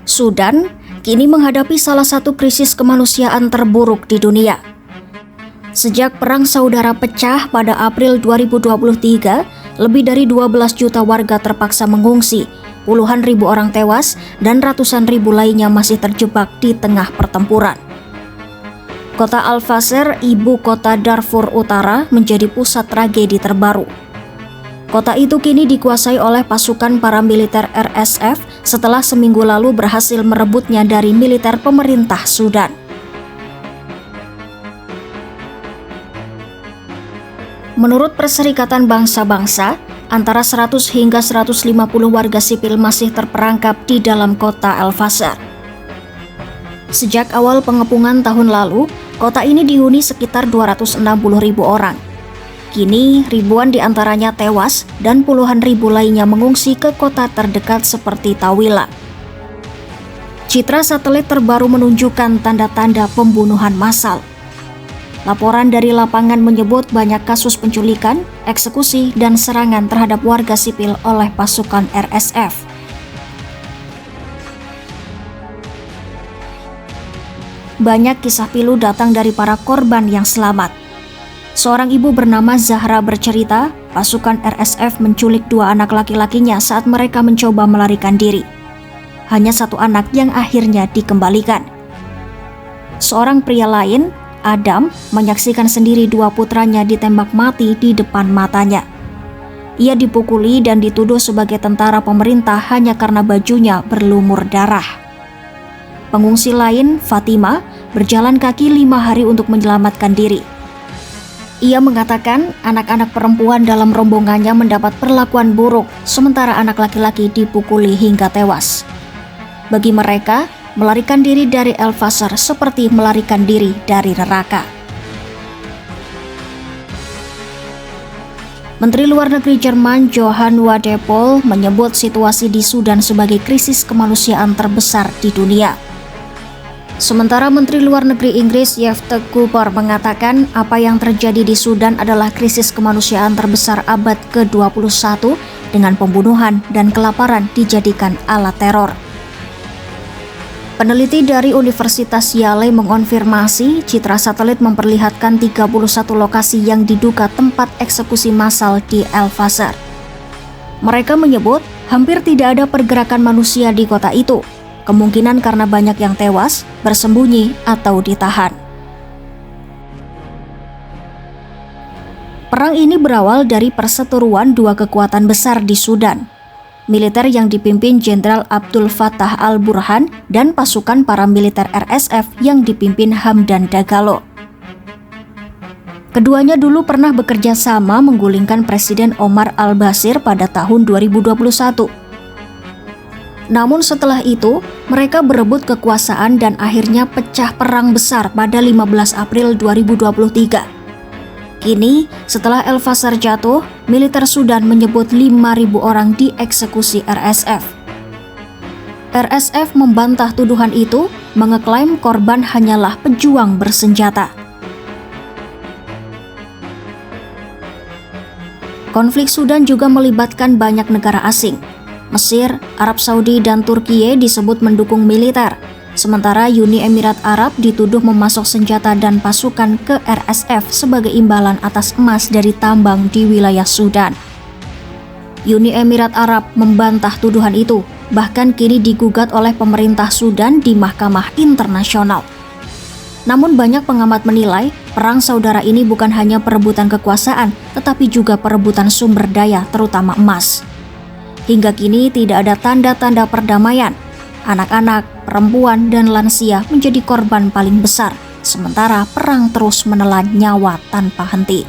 Sudan kini menghadapi salah satu krisis kemanusiaan terburuk di dunia. Sejak Perang Saudara pecah pada April 2023, lebih dari 12 juta warga terpaksa mengungsi, puluhan ribu orang tewas, dan ratusan ribu lainnya masih terjebak di tengah pertempuran. Kota Al-Fasher, ibu kota Darfur Utara, menjadi pusat tragedi terbaru. Kota itu kini dikuasai oleh pasukan paramiliter RSF setelah seminggu lalu berhasil merebutnya dari militer pemerintah Sudan. Menurut Perserikatan Bangsa-Bangsa, antara 100 hingga 150 warga sipil masih terperangkap di dalam kota Al-Fasher. Sejak awal pengepungan tahun lalu, kota ini dihuni sekitar 260.000 orang. Kini, ribuan di antaranya tewas dan puluhan ribu lainnya mengungsi ke kota terdekat seperti Tawila. Citra satelit terbaru menunjukkan tanda-tanda pembunuhan massal. Laporan dari lapangan menyebut banyak kasus penculikan, eksekusi, dan serangan terhadap warga sipil oleh pasukan RSF. Banyak kisah pilu datang dari para korban yang selamat. Seorang ibu bernama Zahra bercerita, pasukan RSF menculik 2 anak laki-lakinya saat mereka mencoba melarikan diri. Hanya 1 anak yang akhirnya dikembalikan. Seorang pria lain, Adam, menyaksikan sendiri 2 putranya ditembak mati di depan matanya. Ia dipukuli dan dituduh sebagai tentara pemerintah hanya karena bajunya berlumur darah. Pengungsi lain, Fatima, berjalan kaki 5 hari untuk menyelamatkan diri. Ia mengatakan anak-anak perempuan dalam rombongannya mendapat perlakuan buruk, sementara anak laki-laki dipukuli hingga tewas. Bagi mereka, melarikan diri dari Al-Fasher seperti melarikan diri dari neraka. Menteri Luar Negeri Jerman Johann Wadephol menyebut situasi di Sudan sebagai krisis kemanusiaan terbesar di dunia. Sementara Menteri Luar Negeri Inggris Yvette Cooper mengatakan apa yang terjadi di Sudan adalah krisis kemanusiaan terbesar abad ke-21 dengan pembunuhan dan kelaparan dijadikan alat teror. Peneliti dari Universitas Yale mengonfirmasi citra satelit memperlihatkan 31 lokasi yang diduga tempat eksekusi massal di Al-Fasher. Mereka menyebut hampir tidak ada pergerakan manusia di kota itu. Kemungkinan karena banyak yang tewas, bersembunyi, atau ditahan. Perang ini berawal dari perseteruan 2 kekuatan besar di Sudan. Militer yang dipimpin Jenderal Abdul Fattah al-Burhan dan pasukan paramiliter RSF yang dipimpin Hamdan Dagalo. Keduanya dulu pernah bekerja sama menggulingkan Presiden Omar al-Bashir pada tahun 2021. Namun setelah itu, mereka berebut kekuasaan dan akhirnya pecah perang besar pada 15 April 2023. Kini, setelah Al-Fasher jatuh, militer Sudan menyebut 5.000 orang dieksekusi RSF. RSF membantah tuduhan itu, mengeklaim korban hanyalah pejuang bersenjata. Konflik Sudan juga melibatkan banyak negara asing. Mesir, Arab Saudi, dan Turkiye disebut mendukung militer, sementara Uni Emirat Arab dituduh memasok senjata dan pasukan ke RSF sebagai imbalan atas emas dari tambang di wilayah Sudan. Uni Emirat Arab membantah tuduhan itu, bahkan kini digugat oleh pemerintah Sudan di Mahkamah Internasional. Namun banyak pengamat menilai, perang saudara ini bukan hanya perebutan kekuasaan, tetapi juga perebutan sumber daya, terutama emas. Hingga kini tidak ada tanda-tanda perdamaian. Anak-anak, perempuan, dan lansia menjadi korban paling besar, sementara perang terus menelan nyawa tanpa henti.